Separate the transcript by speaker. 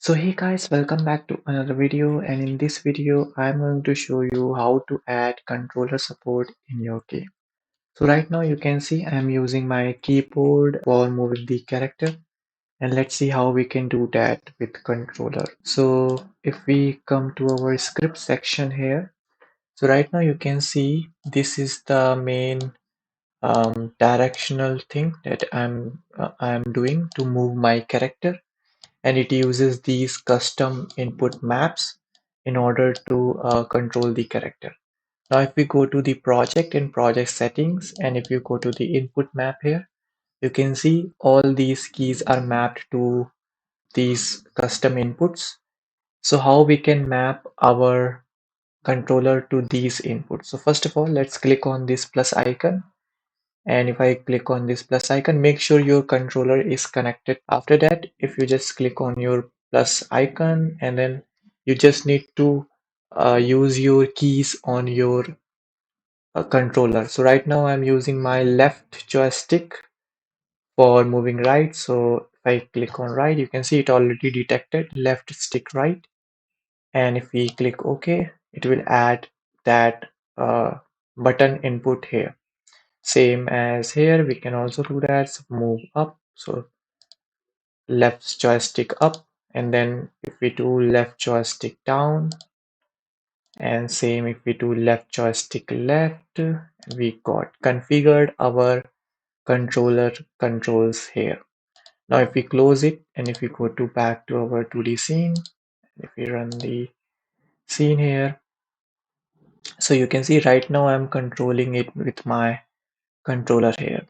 Speaker 1: So hey guys, welcome back to another video, and in this video I'm going to show you how to add controller support in your game. So right now you can see I'm using my keyboard for moving the character, and let's see how we can do that with controller. So if we come to our script section here, so right now you can see this is the main directional thing that I'm doing to move my character, and it uses these custom input maps in order to control the character. Now, if we go to the project and project settings, and if you go to the input map here, you can see all these keys are mapped to these custom inputs. So how we can map our controller to these inputs? So first of all, let's click on this plus icon, and if I click on this plus icon, make sure your controller is connected. After that, if you just click on your plus icon, and then you just need to use your keys on your controller. So right now I'm using my left joystick for moving right. So if I click on right, you can see it already detected left stick right, and if we click OK, it will add that button input here. Same as here, we can also do that. So move up, so left joystick up, and then if we do left joystick down, and same if we do left joystick left, we got configured our controller controls here. Now if we close it, and if we go to back to our 2D scene, if we run the scene here, so you can see right now I'm controlling it with my controller here.